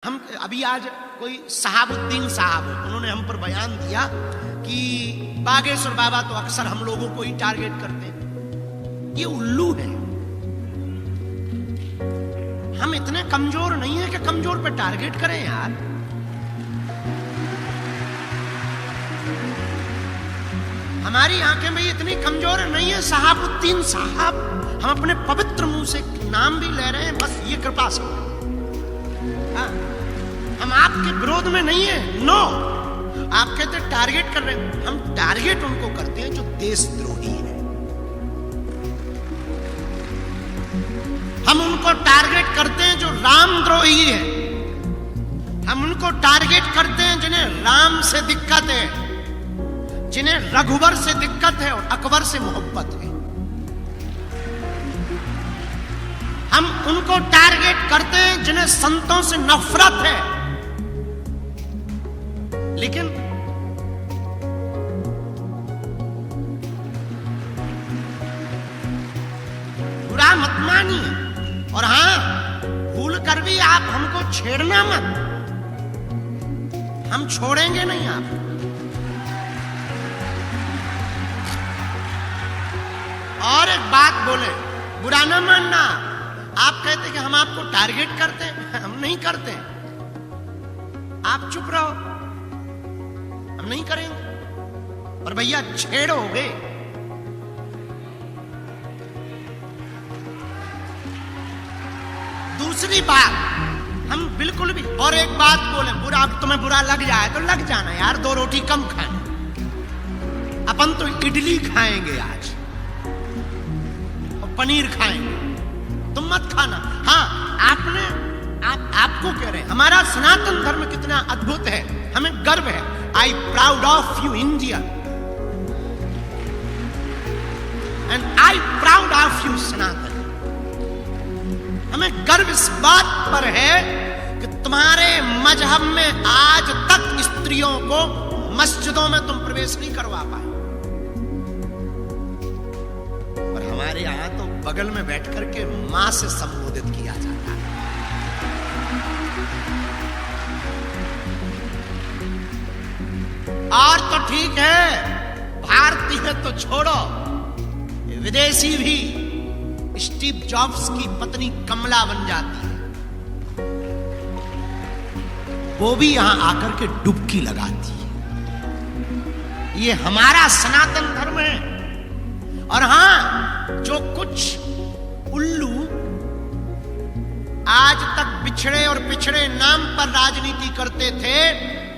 हम अभी आज कोई सहाबुद्दीन साहब, उन्होंने हम पर बयान दिया कि बागेश्वर बाबा तो अक्सर हम लोगों को ही टारगेट करते हैं। ये उल्लू है। हम इतने कमजोर नहीं है कि कमजोर पे टारगेट करें यार। हमारी आंखें में इतनी कमजोर नहीं है। सहाबुद्दीन साहब, हम अपने पवित्र मुंह से नाम भी ले रहे हैं, बस ये कृपा से। हम आपके विरोध में नहीं है, नो। आप कहते टारगेट कर रहे हैं, हम टारगेट उनको करते हैं जो देशद्रोही है। हम उनको टारगेट करते हैं जो रामद्रोही है। हम उनको टारगेट करते हैं जिन्हें राम से दिक्कत है, जिन्हें रघुवर से दिक्कत है और अकबर से मोहब्बत है। हम उनको टारगेट करते हैं जिन्हें संतों से नफरत है। लेकिन बुरा मत मानिए, और हां, भूल कर भी आप हमको छेड़ना मत। हम छोड़ेंगे नहीं आपको। और एक बात बोले, बुरा ना मानना। आप कहते कि हम आपको टारगेट करते हैं, हम नहीं करते। आप चुप रहो, हम नहीं करेंगे। और भैया छेड़ोगे, दूसरी बात हम बिल्कुल भी, और एक बात बोले, बुरा, तुम्हें बुरा लग जाए तो लग जाना यार, 2 रोटी कम खाना। अपन तो इडली खाएंगे आज और पनीर खाएंगे, तुम मत खाना। हाँ, आपको कह रहे हैं हमारा सनातन धर्म कितना अद्भुत है, हमें गर्व है। I proud of you India and I proud of you Sanatan. हमें गर्व इस बात पर है कि तुम्हारे मजहब में आज तक स्त्रियों को मस्जिदों में तुम प्रवेश नहीं करवा पाए, और हमारे यहां तो बगल में बैठ करके मां से संबोधित किया जाता है। और तो ठीक है, भारतीय तो छोड़ो, विदेशी भी स्टीव जॉब्स की पत्नी कमला बन जाती है, वो भी यहां आकर के डुबकी लगाती है। ये हमारा सनातन धर्म है। और हां, जो कुछ उल्लू आज तक बिछड़े और पिछड़े नाम पर राजनीति करते थे,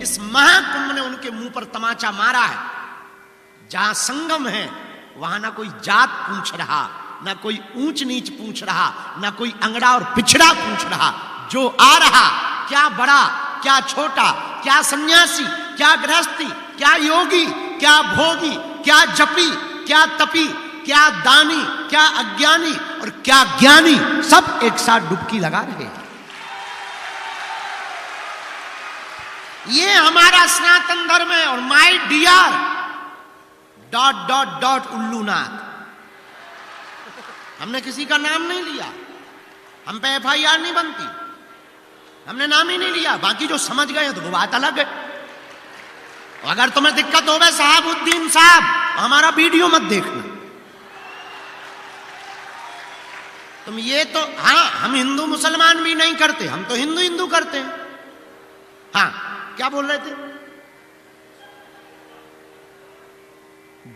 इस महाकुंभ ने उनके मुंह पर तमाचा मारा है। जहां संगम है वहां ना कोई जात पूछ रहा, ना कोई ऊंच नीच पूछ रहा, ना कोई अंगड़ा और पिछड़ा पूछ रहा। जो आ रहा, क्या बड़ा, क्या छोटा, क्या सन्यासी, क्या गृहस्थी, क्या योगी, क्या भोगी, क्या जपी, क्या तपी, क्या दानी, क्या अज्ञानी और क्या ज्ञानी, सब एक साथ डुबकी लगा रहे हैं। ये हमारा सनातन धर्म है। और माय डियर ... उल्लूनाथ, हमने किसी का नाम नहीं लिया, हम पे FIR नहीं बनती, हमने नाम ही नहीं लिया। बाकी जो समझ गए तो वो बात अलग है। अगर तुम्हें दिक्कत हो गई सहाबुद्दीन साहब, हमारा वीडियो मत देखना। तुम ये तो, हाँ, हम हिंदू मुसलमान भी नहीं करते, हम तो हिंदू हिंदू करते हैं। हाँ, क्या बोल रहे थे?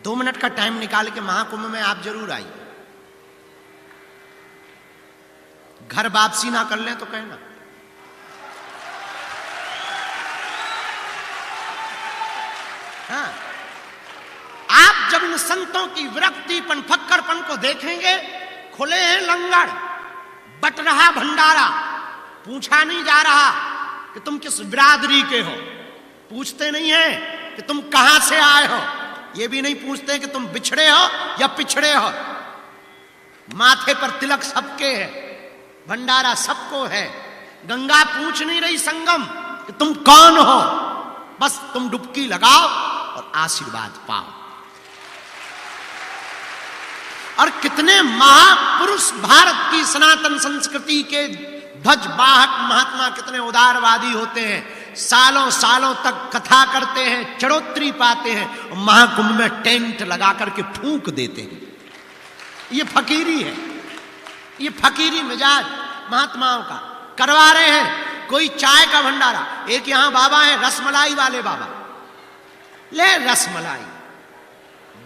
2 मिनट का टाइम निकाल के महाकुंभ में आप जरूर आइए। घर वापसी ना कर लें तो कहना। हाँ, आप जब इन संतों की विरक्तिपन, फक्करपन को देखेंगे, खुले हैं लंगर, बट रहा भंडारा, पूछा नहीं जा रहा कि तुम किस बिरादरी के हो, पूछते नहीं है कि तुम कहां से आए हो, ये भी नहीं पूछते कि तुम बिछड़े हो या पिछड़े हो। माथे पर तिलक सबके है, भंडारा सबको है। गंगा पूछ नहीं रही संगम कि तुम कौन हो, बस तुम डुबकी लगाओ और आशीर्वाद पाओ। और कितने महापुरुष भारत की सनातन संस्कृति के ध्वज वाहक महात्मा कितने उदारवादी होते हैं, सालों सालों तक कथा करते हैं, चढ़ोतरी पाते हैं, और महाकुंभ में टेंट लगा करके फूंक देते हैं। ये फकीरी है, ये फकीरी मिजाज महात्माओं का करवा रहे हैं। कोई चाय का भंडारा, एक यहां बाबा है रसमलाई वाले बाबा, ले रसमलाई,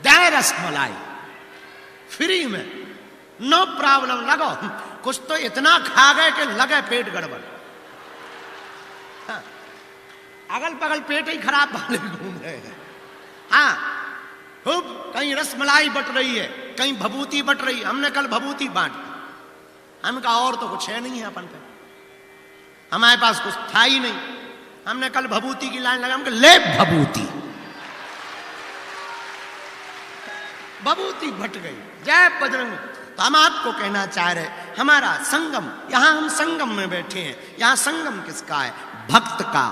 दे रसमलाई फ्री में, नो प्रॉब्लम, लगो। कुछ तो इतना खा गए कि लगे पेट गड़बड़। हाँ, अगल बगल पेट ही खराब वाले घूम रहे हैं। हाँ, खूब कहीं रसमलाई बट रही है, कहीं भभूति बट रही है। हमने कल भभूति बांट दी, हम कहा और तो कुछ है नहीं है अपन पे, हमारे पास कुछ था ही नहीं। हमने कल भभूति की लाइन लगा, हम कहा ले भभूति, भभूति बट गई। जय बजरंग। तो हम आपको कहना चाह रहे, हमारा संगम, यहां हम संगम में बैठे हैं। यहां संगम किसका है? भक्त का,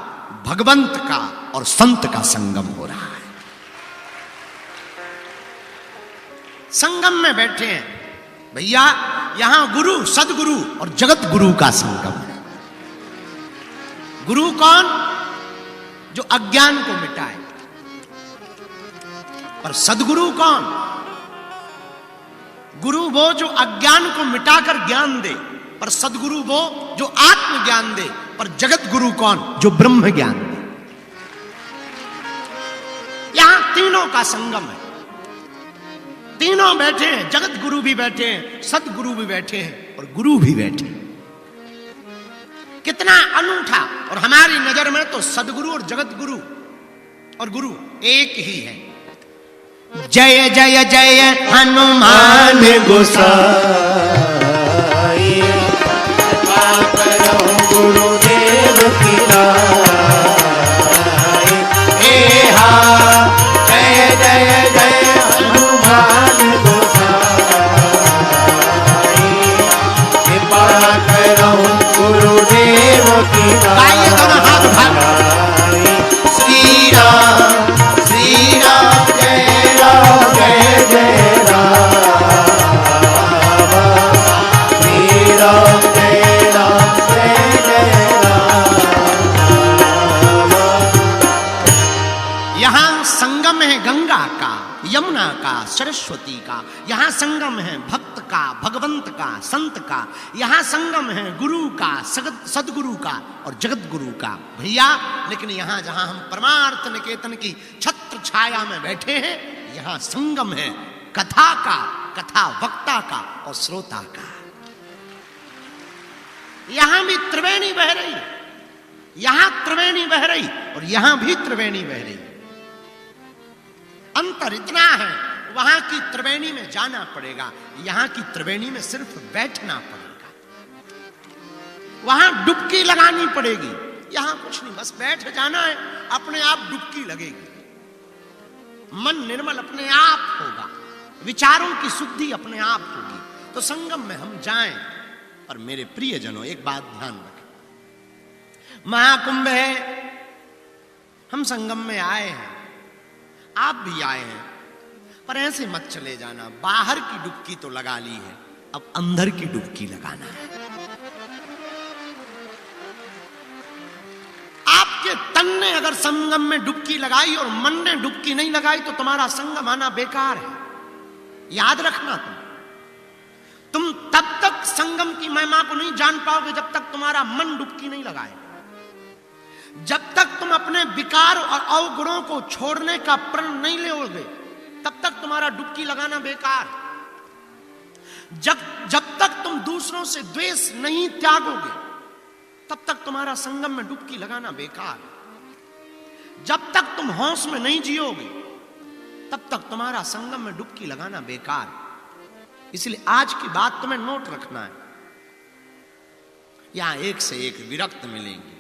भगवंत का और संत का संगम हो रहा है। संगम में बैठे हैं भैया, यहां गुरु, सदगुरु और जगत गुरु का संगम है। गुरु कौन? जो अज्ञान को मिटाए। और सदगुरु कौन? गुरु वो जो अज्ञान को मिटाकर ज्ञान दे, पर सदगुरु वो जो आत्मज्ञान दे। पर जगत गुरु कौन? जो ब्रह्म ज्ञान दे। यहां तीनों का संगम है, तीनों बैठे हैं, जगत गुरु भी बैठे हैं, सदगुरु भी बैठे हैं और गुरु भी बैठे हैं। कितना अनूठा। और हमारी नजर में तो सदगुरु और जगत गुरु और गुरु एक ही है। जय जय जय हनुमान गोसाई, गुरुदेव की जय जय जय हनुमान गोसाई, कृपा करो गुरुदेव की श्री राम श्री राम जय राम जय जय राम, श्री राम जय राम जय जय राम। यहां संगम है गंगा का, यमुना का, सरस्वती का। यहां संगम है भक्त का, भगवंत का, संत का। यहां संगम है गुरु का, सदगुरु का और जगत गुरु का। भैया, लेकिन यहां जहां हम परमार्थ निकेतन की छत्र छाया में बैठे हैं, यहां संगम है कथा का, कथा वक्ता का और श्रोता का। यहां भी त्रिवेणी बह रही, यहां त्रिवेणी बह रही और यहां भी त्रिवेणी बह रही। अंतर इतना है, वहां की त्रिवेणी में जाना पड़ेगा, यहां की त्रिवेणी में सिर्फ बैठना पड़ेगा। वहां डुबकी लगानी पड़ेगी, यहां कुछ नहीं, बस बैठ जाना है, अपने आप डुबकी लगेगी। मन निर्मल अपने आप होगा, विचारों की शुद्धि अपने आप होगी। तो संगम में हम जाएं। और मेरे प्रियजनों, एक बात ध्यान रखें, महाकुंभ है, हम संगम में आए हैं, आप भी आए हैं, पर ऐसे मत चले जाना। बाहर की डुबकी तो लगा ली है, अब अंदर की डुबकी लगाना है। आपके तन ने अगर संगम में डुबकी लगाई और मन ने डुबकी नहीं लगाई तो तुम्हारा संगम आना बेकार है। याद रखना, तुम तब तक संगम की महिमा को नहीं जान पाओगे जब तक तुम्हारा मन डुबकी नहीं लगाए। जब तक तुम अपने विकार और अवगुणों को छोड़ने का प्रण नहीं लोगे, तब तक तुम्हारा डुबकी लगाना बेकार। जब तक तुम दूसरों से द्वेष नहीं त्यागोगे, तब तक तुम्हारा संगम में डुबकी लगाना बेकार। जब तक तुम होश में नहीं जियोगे, तब तक तुम्हारा संगम में डुबकी लगाना बेकार। इसलिए आज की बात तुम्हें नोट रखना है। यहां एक से एक विरक्त मिलेंगे।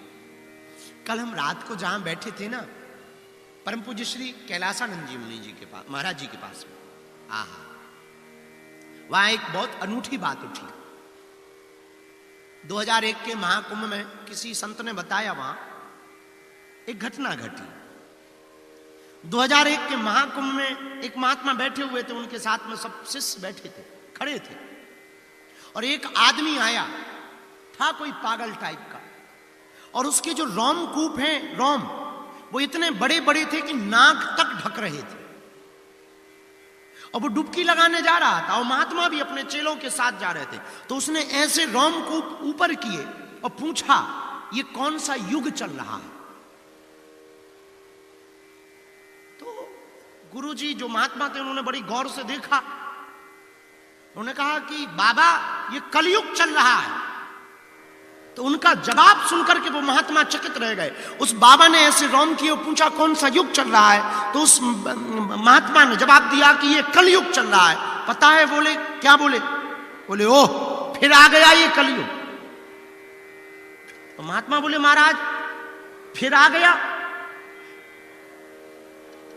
कल हम रात को जहां बैठे थे ना, परम पूज्य श्री कैलासानंद जी मुनि जी के पास, महाराज जी के पास में, आहा, वहां एक बहुत अनूठी बात उठी। 2001 के महाकुंभ में किसी संत ने बताया, वहां एक घटना घटी। 2001 के महाकुंभ में एक महात्मा बैठे हुए थे, उनके साथ में सब शिष्य बैठे थे, खड़े थे, और एक आदमी आया, था कोई पागल टाइप का, और उसके जो रोमकूप हैं, रोम, वो इतने बड़े बड़े थे कि नाक तक ढक रहे थे, और वो डुबकी लगाने जा रहा था, और महात्मा भी अपने चेलों के साथ जा रहे थे। तो उसने ऐसे रोमकूप ऊपर किए और पूछा, ये कौन सा युग चल रहा है? तो गुरुजी जो महात्मा थे उन्होंने बड़ी गौर से देखा, उन्होंने कहा कि बाबा ये कलयुग चल रहा है। तो उनका जवाब सुनकर के वो महात्मा चकित रह गए। उस बाबा ने ऐसे रौम किए और पूछा कौन सा युग चल रहा है? तो उस महात्मा ने जवाब दिया कि ये कलयुग चल रहा है। पता है बोले क्या? बोले ओह फिर आ गया ये कलयुग। तो महात्मा बोले महाराज फिर आ गया?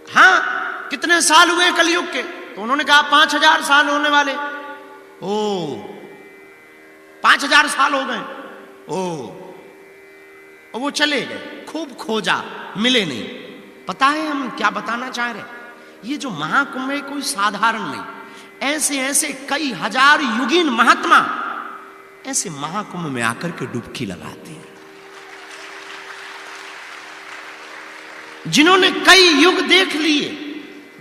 हाँ, कितने साल हुए कलयुग के? तो उन्होंने कहा 5000 साल होने वाले। ओ 5000 साल हो गए। और वो चले गए, खूब खोजा, मिले नहीं। पता है हम क्या बताना चाह रहे? ये जो महाकुंभ है कोई साधारण नहीं, ऐसे ऐसे कई हजार युगीन महात्मा ऐसे महाकुंभ में आकर के डुबकी लगाते हैं। जिन्होंने कई युग देख लिए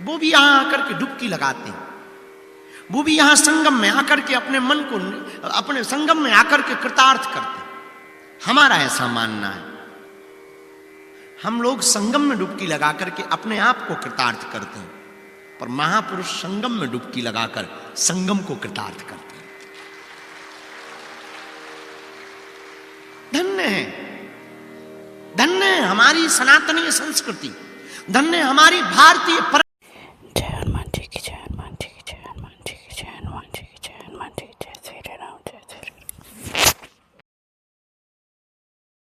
वो भी यहां आकर के डुबकी लगाते हैं, वो भी यहां संगम में आकर के अपने मन को, अपने संगम में आकर के कृतार्थ करते हैं। हमारा ऐसा मानना है, हम लोग संगम में डुबकी लगा करके अपने आप को कृतार्थ करते हैं, पर महापुरुष संगम में डुबकी लगाकर संगम को कृतार्थ करते हैं। धन्य है, धन्य है हमारी सनातनी संस्कृति, धन्य हमारी भारतीय